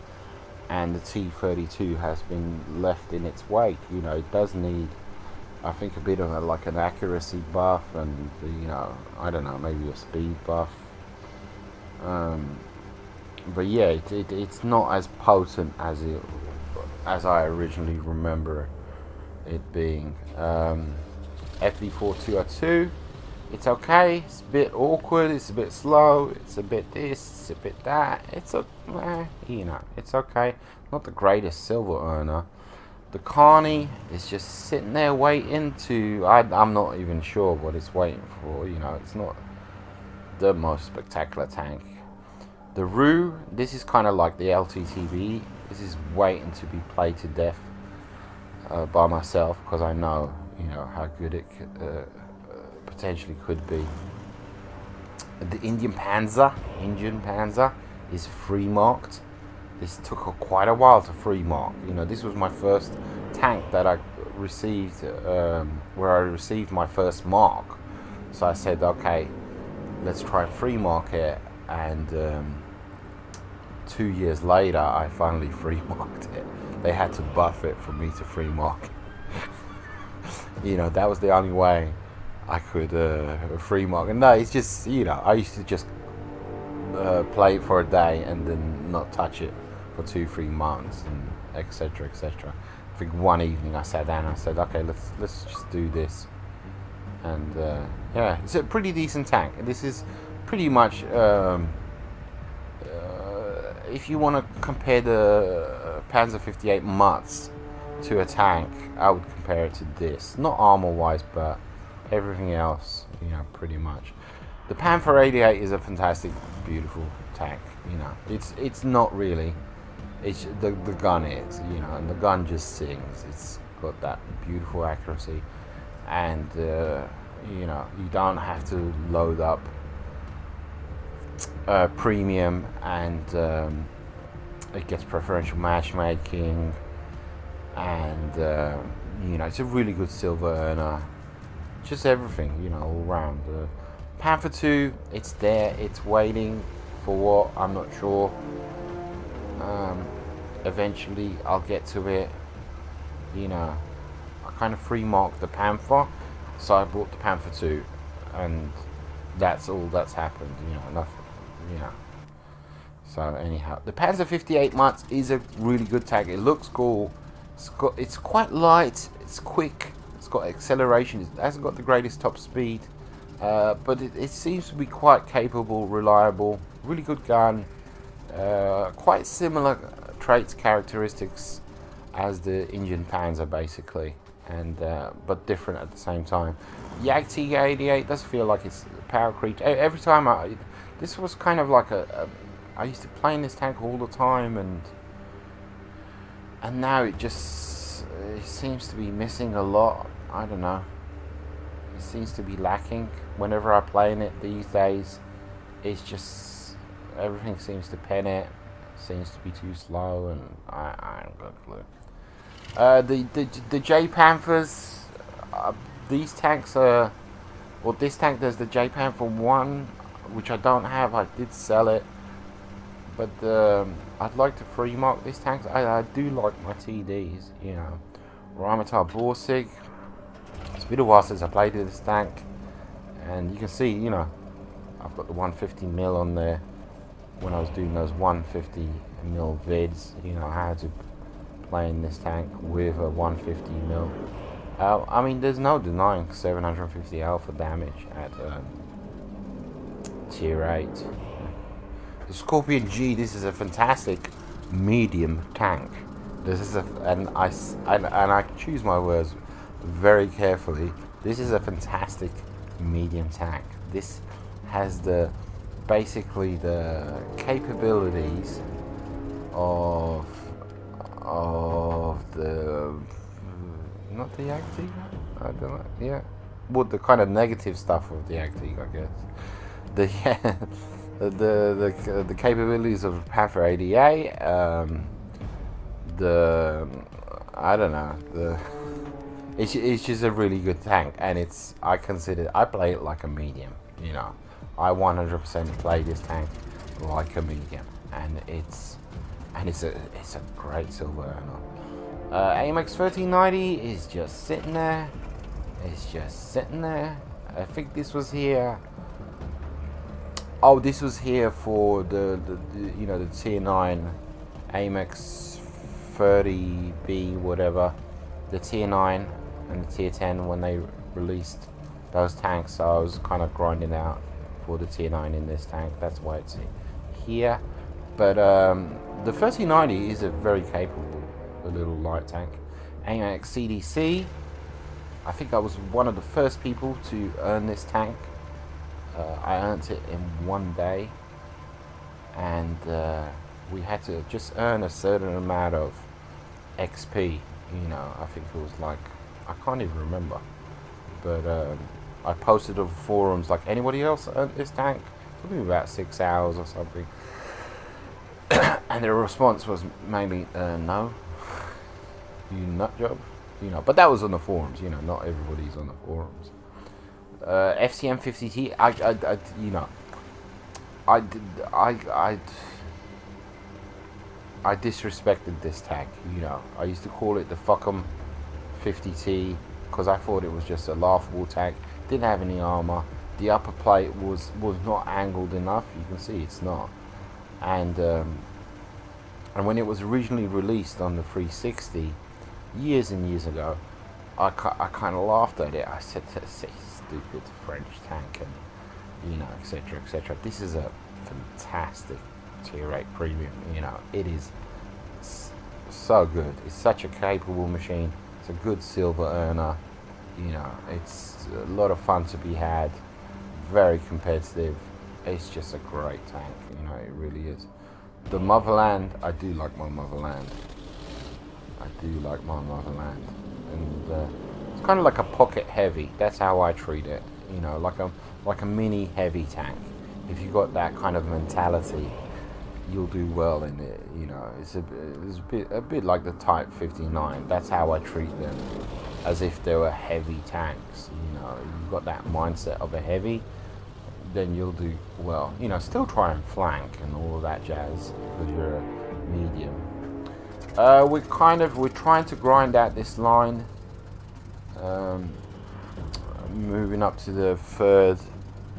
and the T32 has been left in its wake. You know, it does need, I think, a bit of an accuracy buff, and you know, I don't know, maybe a speed buff. But yeah, it's not as potent as I originally remember it being. FV4202, it's okay. It's a bit awkward. It's a bit slow. It's a bit this. It's a bit that. You know, it's okay. Not the greatest silver earner. The Carney is just sitting there waiting to. I'm not even sure what it's waiting for. You know, it's not the most spectacular tank. The Rue, this is kind of like the LTTB. This is waiting to be played to death by myself, because I know, you know, how good it potentially could be. The Indian Panzer is free marked. This took quite a while to free mark. You know, this was my first tank that I received, where I received my first mark. So I said, okay, let's try and free mark it, and 2 years later I finally free marked it. They had to buff it for me to free mark. You know, that was the only way I could free mark. And no, it's just, you know, I used to just play it for a day and then not touch it for 2-3 months, and etc. I think one evening I sat down and I said, okay, let's just do this. and yeah, it's a pretty decent tank. This is pretty much if you want to compare the Panzer 58 Mutz to a tank, I would compare it to this. Not armor wise, but everything else, you know, pretty much. The Panther 88 is a fantastic, beautiful tank. You know, it's not really. It's the gun is, you know, and the gun just sings. It's got that beautiful accuracy, and you know, you don't have to load up premium, and it gets preferential matchmaking, and you know, it's a really good silver earner. Just everything, you know, all round. Panther 2, it's there, it's waiting for what, I'm not sure. Eventually I'll get to it. You know, I kind of free marked the Panther, so I bought the Panther 2, and that's all that's happened, you know, nothing, you know. So anyhow, the Panzer 58 Mutz is a really good tank. It looks cool. It's quite light, it's quick, it's got acceleration, it hasn't got the greatest top speed, but it seems to be quite capable, reliable, really good gun, quite similar traits, characteristics as the Indian Panzer basically, and but different at the same time. Yak TK-88 does feel like it's power creep. Every time this was kind of like I used to play in this tank all the time, and now it seems to be missing a lot. I don't know. It seems to be lacking. Whenever I play in it these days, it's just everything seems to pen it. Seems to be too slow, and I haven't got a clue. The J Panthers, these tanks are, well, this tank there's the J Panther 1, which I don't have. I did sell it, but I'd like to free mark these tanks. I do like my TDs, you know. Rheinmetall Borsig. It's been a while since I played with this tank, and you can see, you know, I've got the 150mm on there. When I was doing those 150mm vids, you know, how to play in this tank with a 150mm. I mean, there's no denying 750 alpha damage at tier 8. The Scorpion G, this is a fantastic medium tank. This is and I choose my words very carefully. This is a fantastic medium tank. This has basically the capabilities of the, not the Active, I don't know, yeah, well, the kind of negative stuff of the Active, I guess. The capabilities of Panther 88, I don't know, it's just a really good tank, and I play it like a medium, you know. I 100% play this tank like a medium, and it's a great silver earner. AMX 1390 is just sitting there. It's just sitting there. I think this was here. Oh, this was here for the you know, the tier 9 AMX 30B whatever, the tier 9 and the tier 10 when they released those tanks. So I was kind of grinding out for the tier 9 in this tank. That's why it's here. But the 1390 is a very capable little light tank. AMX CDC, I think I was one of the first people to earn this tank. I earned it in one day, and we had to just earn a certain amount of XP, you know. I think it was like, I can't even remember, but I posted on forums like, anybody else earned this tank? Probably about 6 hours or something. And the response was maybe no, you nut job, you know. But that was on the forums, you know. Not everybody's on the forums. FCM 50T, I you know, I disrespected this tank, you know. I used to call it the fuck'em 50T because I thought it was just a laughable tank. Didn't have any armor. The upper plate was not angled enough. You can see it's not. And when it was originally released on the 360 years and years ago, I kind of laughed at it. I said, stupid French tank, and you know, etc., etc. This is a fantastic tier 8 premium. You know, it is so good. It's such a capable machine. It's a good silver earner. You know, it's a lot of fun to be had. Very competitive. It's just a great tank. You know, it really is. The motherland, I do like my motherland. I do like my motherland, and it's kind of like a pocket heavy. That's how I treat it. You know, like a mini heavy tank. If you got that kind of mentality, you'll do well in it. You know, it's a bit like the Type 59. That's how I treat them, as if they were heavy tanks. You know, you've got that mindset of a heavy, then you'll do well. You know, still try and flank and all of that jazz because you're a medium. We're trying to grind out this line. Moving up to the 3rd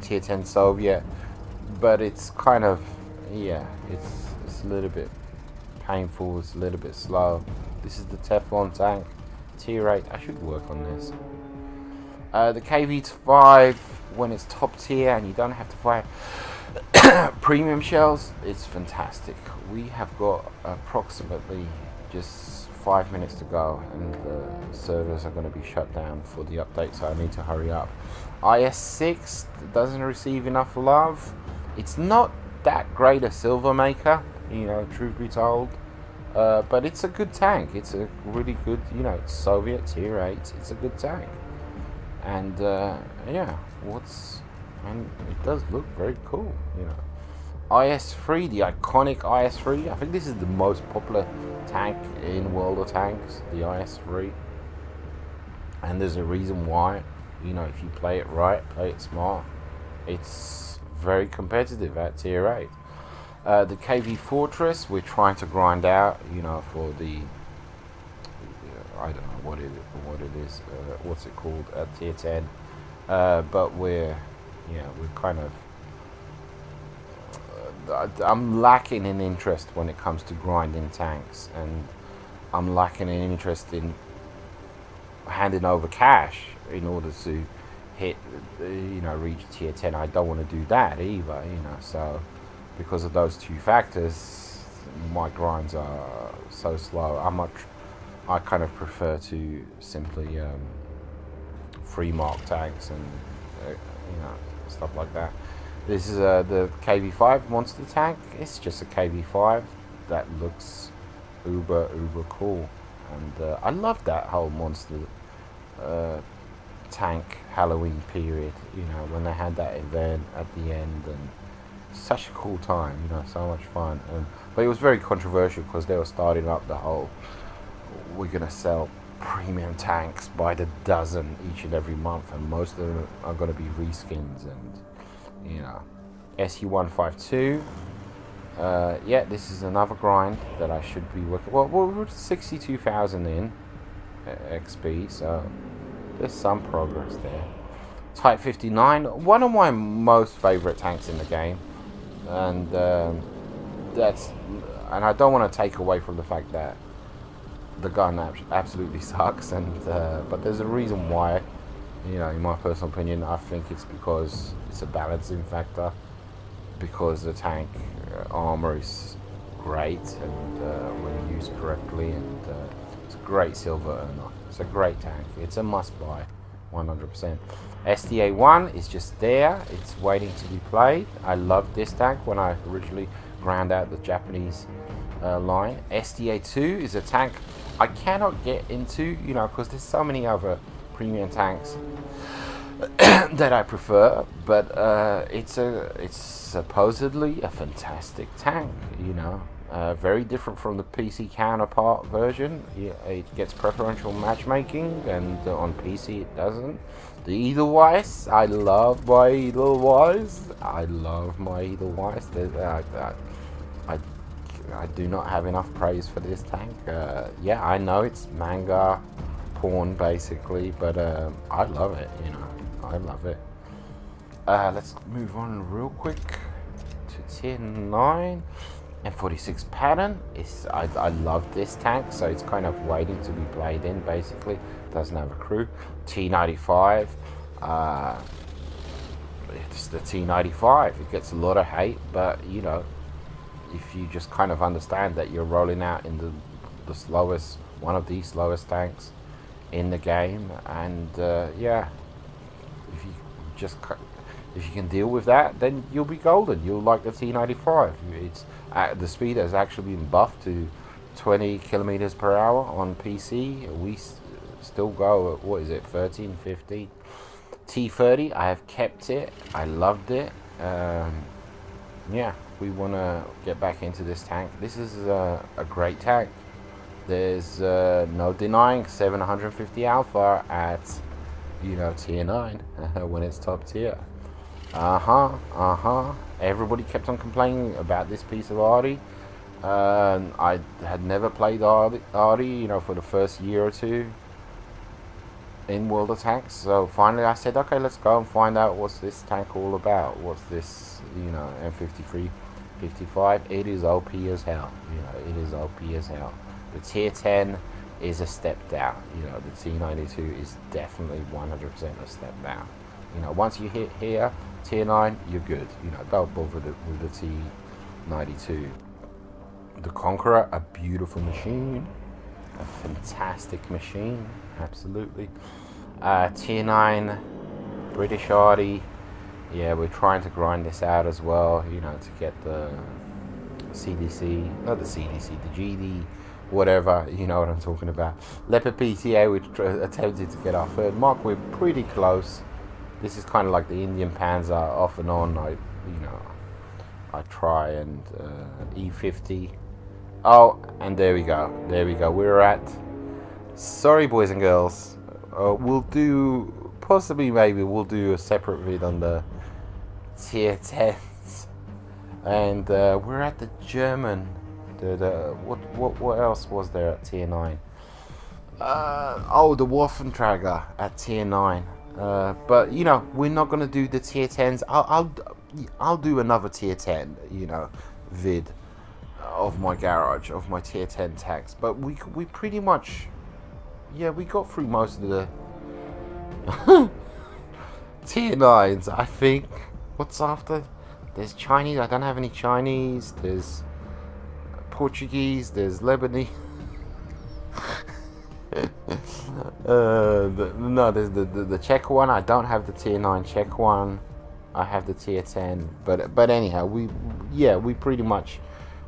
tier 10 Soviet, but it's kind of, yeah, it's a little bit painful. It's a little bit slow. This is the Teflon tank, tier 8. I should work on this. The KV-5, when it's top tier and you don't have to fight premium shells, it's fantastic. We have got approximately just 5 minutes to go, and the servers are going to be shut down for the update, so I need to hurry up. IS-6 doesn't receive enough love. It's not that great a silver maker, you know, truth be told, but it's a good tank. It's a really good, you know, it's Soviet tier 8. It's a good tank, and yeah, and it does look very cool, you know. IS-3, the iconic IS-3. I think this is the most popular tank in World of Tanks, the IS-3. And there's a reason why. You know, if you play it right, play it smart, it's very competitive at tier 8. The KV Fortress, we're trying to grind out, you know, for the, I don't know what it is, what's it called at tier 10. But we're kind of, I'm lacking in interest when it comes to grinding tanks, and I'm lacking in interest in handing over cash in order to hit, you know, reach tier 10. I don't want to do that either, you know. So because of those two factors, my grinds are so slow. I kind of prefer to simply free mark tanks and you know, stuff like that. This is the KV-5 monster tank. It's just a KV-5 that looks uber cool, and I love that whole monster tank Halloween period. You know, when they had that event at the end, and such a cool time. You know, so much fun. But it was very controversial because they were starting up the whole, we're gonna sell premium tanks by the dozen each and every month, and most of them are going to be reskins. And you know, SU-152, yeah, this is another grind that I should be working. Well, we're 62,000 in XP, so there's some progress there. Type 59, one of my most favorite tanks in the game, and I don't want to take away from the fact that the gun absolutely sucks, and but there's a reason why. You know, in my personal opinion, I think it's because it's a balancing factor, because the tank armor is great, and when used correctly, and it's a great silver earner. It's a great tank. It's a must-buy, 100%. SDA-1 is just there. It's waiting to be played. I loved this tank when I originally ground out the Japanese line. SDA-2 is a tank I cannot get into, you know, because there's so many other premium tanks that I prefer, but it's supposedly a fantastic tank, you know. Very different from the PC counterpart version. Yeah, it gets preferential matchmaking, and on PC it doesn't. The Edelweiss, I love my Edelweiss. I love my Edelweiss. I do not have enough praise for this tank. Yeah, I know it's manga porn basically, but I love it, you know. I love it. Let's move on real quick to tier 9. M46 pattern is, I love this tank, so it's kind of waiting to be played in basically. Doesn't have a crew. T95, Uh, it's the T95. It gets a lot of hate, but you know, if you just kind of understand that you're rolling out in the slowest, one of the slowest tanks in the game, and yeah, if you just if you can deal with that, then you'll be golden. You'll like the T95. It's the speed has actually been buffed to 20 kilometers per hour on PC. We still go at, what is it, 13, 15. T30, I have kept it. I loved it. Yeah, we want to get back into this tank. This is a great tank. There's no denying 750 alpha at, you know, tier 9 when it's top tier. Everybody kept on complaining about this piece of Arty. I had never played Arty, you know, for the first year or two in World of Tanks. So finally I said, okay, let's go and find out what's this tank all about. What's this, you know, M53, 55. It is OP as hell. You know, it is OP as hell. The tier 10 is a step down. You know, the T92 is definitely 100% a step down. You know, once you hit here, tier 9, you're good. You know, don't bother with the T92. The Conqueror, a beautiful machine. A fantastic machine. Absolutely. Tier 9, British Arty. Yeah, we're trying to grind this out as well, you know, to get the CDC, not the CDC, the GD, whatever, you know what I'm talking about. Leopard PTA, we attempted to get our third mark. We're pretty close. This is kind of like the Indian Panzer, off and on. I try, and E50. Oh, and there we go. There we go. We're at. Sorry, boys and girls. We'll do, possibly, maybe we'll do a separate vid on the tier 10s, and we're at the German. What else was there at tier 9? Oh, the Waffenträger at tier 9. But you know, we're not gonna do the tier 10s. I'll do another tier 10, you know, vid of my garage, of my tier 10 tanks. But we pretty much, yeah, we got through most of the tier 9s, I think. What's after? There's Chinese. I don't have any Chinese. There's Portuguese. There's Lebanese. No, there's the Czech one. I don't have the tier 9 Czech one. I have the tier 10. But anyhow, we pretty much,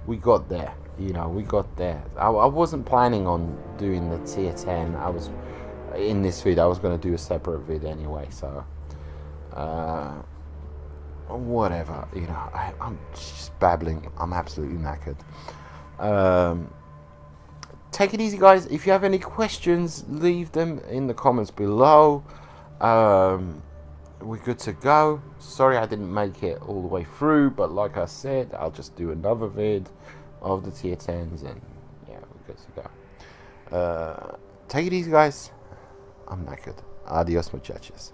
we got there. You know, we got there. I wasn't planning on doing the tier 10. I was in this vid. I was going to do a separate vid anyway. So, whatever. You know, I'm just babbling. I'm absolutely knackered. Take it easy, guys. If you have any questions, leave them in the comments below. We're good to go. Sorry I didn't make it all the way through, but like I said, I'll just do another vid of the tier 10s, and yeah, we're good to go. Take it easy, guys. I'm knackered. Adios, muchachos.